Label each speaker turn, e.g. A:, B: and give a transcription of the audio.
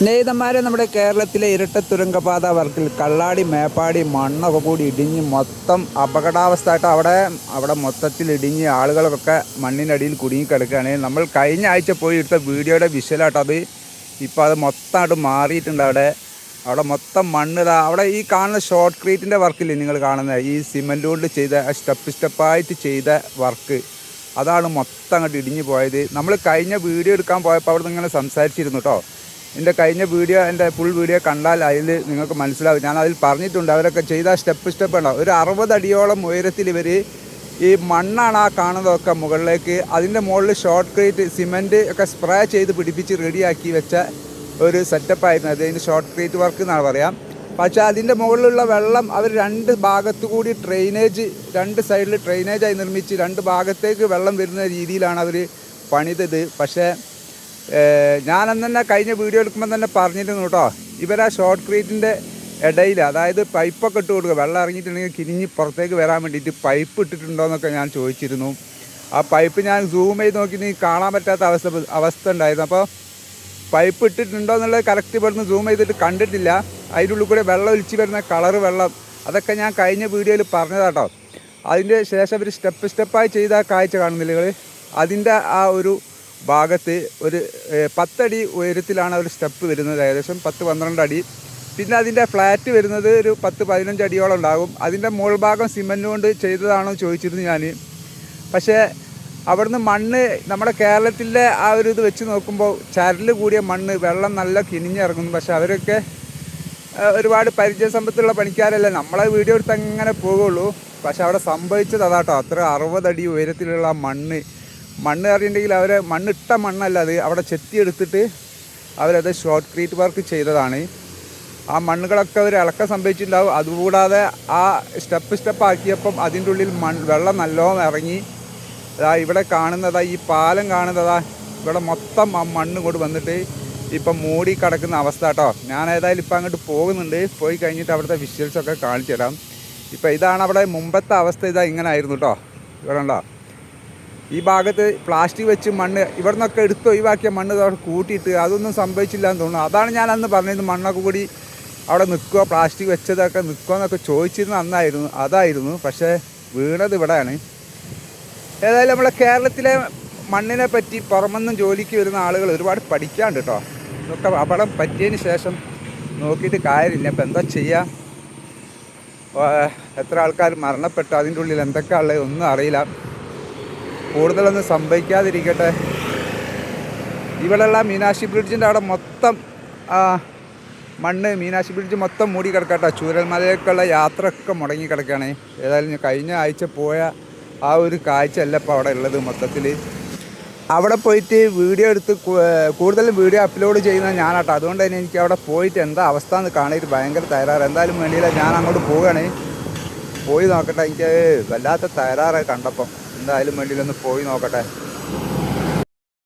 A: സ്നേഹിതന്മാരെ, നമ്മുടെ കേരളത്തിലെ ഇരട്ട തുരങ്കപാത വർക്കിൽ കള്ളാടി മേപ്പാടി മണ്ണൊക്കെ കൂടി ഇടിഞ്ഞ് മൊത്തം അപകടാവസ്ഥയായിട്ട് അവിടെ മൊത്തത്തിൽ ഇടിഞ്ഞ് ആളുകളൊക്കെ മണ്ണിനടിയിൽ കുടുങ്ങിക്കിടക്കുകയാണ്. നമ്മൾ കഴിഞ്ഞ ആഴ്ച പോയി എടുത്ത വീഡിയോയുടെ വിഷ്വലായിട്ട് അത് ഇപ്പോൾ അത് മൊത്തമായിട്ട് മാറിയിട്ടുണ്ട്. അവിടെ മൊത്തം മണ്ണിതാ. അവിടെ ഈ കാണുന്ന ഷോർട്ട് ക്രീറ്റിൻ്റെ വർക്കില്ലേ നിങ്ങൾ കാണുന്നത്, ഈ സിമെൻ്റ് കൊണ്ട് ചെയ്ത സ്റ്റെപ്പായിട്ട് ചെയ്ത വർക്ക്, അതാണ് മൊത്തം അങ്ങോട്ട് ഇടിഞ്ഞു പോയത്. നമ്മൾ കഴിഞ്ഞ വീഡിയോ എടുക്കാൻ പോയപ്പോൾ അവിടെ നിന്ന് ഇങ്ങനെ സംസാരിച്ചിരുന്നു കേട്ടോ. എൻ്റെ കഴിഞ്ഞ വീഡിയോ, എൻ്റെ ഫുൾ വീഡിയോ കണ്ടാൽ അതിൽ നിങ്ങൾക്ക് മനസ്സിലാവും. ഞാൻ അതിൽ പറഞ്ഞിട്ടുണ്ട്, അവരൊക്കെ ചെയ്ത സ്റ്റെപ്പ് ഉണ്ടാവും. ഒരു 60 അടിയോളം ഉയരത്തിൽ ഇവർ ഈ മണ്ണാണ് ആ കാണുന്നതൊക്കെ മുകളിലേക്ക്, അതിൻ്റെ മുകളിൽ ഷോർട്ട് ക്രീറ്റ് സിമെൻറ്റ് ഒക്കെ സ്പ്രേ ചെയ്ത് പിടിപ്പിച്ച് റെഡിയാക്കി വെച്ച ഒരു സെറ്റപ്പായിരുന്നു അത്. അതിൻ്റെ ഷോർട്ട് ക്രീറ്റ് വർക്ക് എന്നാണ് പറയാം. പക്ഷേ അതിൻ്റെ മുകളിലുള്ള വെള്ളം അവർ 2 ഭാഗത്തു കൂടി ഡ്രെയിനേജ്, 2 സൈഡിൽ ഡ്രെയിനേജായി നിർമ്മിച്ച് 2 ഭാഗത്തേക്ക് വെള്ളം വരുന്ന രീതിയിലാണ് അവർ പണിതത്. പക്ഷേ ഞാനന്ന് തന്നെ കഴിഞ്ഞ വീഡിയോ എടുക്കുമ്പോൾ തന്നെ പറഞ്ഞിരുന്നു കേട്ടോ, ഇവരാ ഷോർട്ട് ക്രീറ്റിൻ്റെ ഇടയിൽ, അതായത് പൈപ്പൊക്കെ ഇട്ട് കൊടുക്കുക, വെള്ളം ഇറങ്ങിയിട്ടുണ്ടെങ്കിൽ കിരിഞ്ഞ് പുറത്തേക്ക് വരാൻ വേണ്ടിയിട്ട് പൈപ്പ് ഇട്ടിട്ടുണ്ടോ എന്നൊക്കെ ഞാൻ ചോദിച്ചിരുന്നു. ആ പൈപ്പ് ഞാൻ സൂം ചെയ്ത് നോക്കി കാണാൻ പറ്റാത്ത അവസ്ഥ ഉണ്ടായിരുന്നു. അപ്പോൾ പൈപ്പ് ഇട്ടിട്ടുണ്ടോ എന്നുള്ളത് കറക്റ്റ് പറഞ്ഞ് സൂം ചെയ്തിട്ട് കണ്ടിട്ടില്ല. അതിൻ്റെ ഉള്ളിൽ കൂടെ വെള്ളം ഒലിച്ച് വരുന്ന കളറ് വെള്ളം, അതൊക്കെ ഞാൻ കഴിഞ്ഞ വീഡിയോയിൽ പറഞ്ഞതാട്ടോ. അതിൻ്റെ ശേഷം അവർ സ്റ്റെപ്പായി ചെയ്ത കാഴ്ച കാണുന്നില്ല നിങ്ങൾ. അതിൻ്റെ ആ ഒരു ഭാഗത്ത് ഒരു 10 അടി ഉയരത്തിലാണ് ഒരു സ്റ്റെപ്പ് വരുന്നത്, ഏകദേശം 10-12 അടി. പിന്നെ അതിൻ്റെ ഫ്ലാറ്റ് വരുന്നത് ഒരു 10-15 അടിയോളം ഉണ്ടാകും. അതിൻ്റെ മുകൾ ഭാഗം സിമെൻറ്റ് കൊണ്ട് ചെയ്തതാണോ ചോദിച്ചിരുന്നു ഞാൻ. പക്ഷേ അവിടുന്ന് മണ്ണ് നമ്മുടെ കേരളത്തിലെ ആ ഒരു ഇത് വെച്ച് നോക്കുമ്പോൾ ചരൽ കൂടിയ മണ്ണ്, വെള്ളം നല്ല കിനിഞ്ഞിറങ്ങുന്നു. പക്ഷേ അവരൊക്കെ ഒരുപാട് പരിചയസമ്പത്തുള്ള പണിക്കാരല്ല, നമ്മളെ വീഡിയോ എടുത്ത് അങ്ങനെ പോകുള്ളൂ. പക്ഷെ അവിടെ സംഭവിച്ചത് അതാട്ടോ, അത്ര 60 അടി ഉയരത്തിലുള്ള മണ്ണ് അറിയുണ്ടെങ്കിൽ അവരെ മണ്ണിട്ട മണ്ണല്ല അത്, അവിടെ ചെത്തിയെടുത്തിട്ട് അവരത് ഷോർട്ട് ക്രീറ്റ് വർക്ക് ചെയ്തതാണ്. ആ മണ്ണുകളൊക്കെ അവർ ഇളക്കം സംഭവിച്ചിട്ടുണ്ടാവും. അതുകൂടാതെ ആ സ്റ്റെപ്പ് ആക്കിയപ്പം അതിൻ്റെ ഉള്ളിൽ വെള്ളം നല്ലോണം ഇറങ്ങി. ഇവിടെ കാണുന്നതാ, ഈ പാലം കാണുന്നതാ, ഇവിടെ മൊത്തം ആ മണ്ണ് കൊണ്ട് വന്നിട്ട് ഇപ്പം മൂടി കിടക്കുന്ന അവസ്ഥ കേട്ടോ. ഞാൻ ഏതായാലും ഇപ്പം അങ്ങോട്ട് പോകുന്നുണ്ട്. പോയി കഴിഞ്ഞിട്ട് അവിടുത്തെ വിഷ്വൽസൊക്കെ കാണിച്ചു തരാം. ഇപ്പം ഇതാണ് അവിടെ മുമ്പത്തെ അവസ്ഥ. ഇങ്ങനെ ആയിരുന്നു കേട്ടോ. ഇവിടെ ഉണ്ടോ, ഈ ഭാഗത്ത് പ്ലാസ്റ്റിക് വെച്ച് മണ്ണ് ഇവിടെ നിന്നൊക്കെ എടുത്ത് ഒഴിവാക്കിയ മണ്ണ് അവിടെ കൂട്ടിയിട്ട് അതൊന്നും സംഭവിച്ചില്ല എന്ന് തോന്നുന്നു. അതാണ് ഞാൻ അന്ന് പറഞ്ഞത്, മണ്ണൊക്കെ കൂടി അവിടെ നിൽക്കുക, പ്ലാസ്റ്റിക് വെച്ചതൊക്കെ നിൽക്കുക എന്നൊക്കെ ചോദിച്ചിരുന്ന അതായിരുന്നു. പക്ഷേ വീണത് ഇവിടെയാണ്. ഏതായാലും നമ്മളെ കേരളത്തിലെ മണ്ണിനെ പറ്റി പുറമെന്നും ജോലിക്ക് വരുന്ന ആളുകൾ ഒരുപാട് പഠിക്കാണ്ട് കേട്ടോ. ഇതൊക്കെ അപകടം പറ്റിയതിന് ശേഷം നോക്കിയിട്ട് കാര്യമില്ല. ഇപ്പം എന്താ ചെയ്യുക, എത്ര ആൾക്കാർ മരണപ്പെട്ടു, അതിൻ്റെ ഉള്ളിൽ എന്തൊക്കെയാണ് ഉള്ളത് ഒന്നും അറിയില്ല. കൂടുതലൊന്നും സംഭവിക്കാതിരിക്കട്ടെ. ഇവിടെയുള്ള മീനാക്ഷി ബ്രിഡ്ജിൻ്റെ അവിടെ മൊത്തം മണ്ണ്, മീനാക്ഷി ബ്രിഡ്ജ് മൊത്തം മൂടി കിടക്കട്ടെ. ചൂരൽമലയിലേക്കുള്ള യാത്രയൊക്കെ മുടങ്ങി കിടക്കുകയാണ്. ഏതായാലും കഴിഞ്ഞ ആഴ്ച പോയ ആ ഒരു കാഴ്ച അല്ല ഇപ്പോൾ അവിടെ ഉള്ളത്. മൊത്തത്തിൽ അവിടെ പോയിട്ട് വീഡിയോ എടുത്ത് കൂടുതലും വീഡിയോ അപ്ലോഡ് ചെയ്യുന്നത് ഞാനാട്ടോ. അതുകൊണ്ട് തന്നെ എനിക്ക് അവിടെ പോയിട്ട് എന്താ അവസ്ഥ എന്ന് കാണാനായിട്ട് ഭയങ്കര തയ്യാറ്. എന്തായാലും വേണ്ടിയില്ല, ഞാൻ അങ്ങോട്ട് പോവുകയാണ്. പോയി നോക്കട്ടെ. എനിക്ക് വല്ലാത്ത തയ്യാറ് കണ്ടപ്പം എന്തായാലും വേണ്ടിയില്ലൊന്ന് പോയി നോക്കട്ടെ.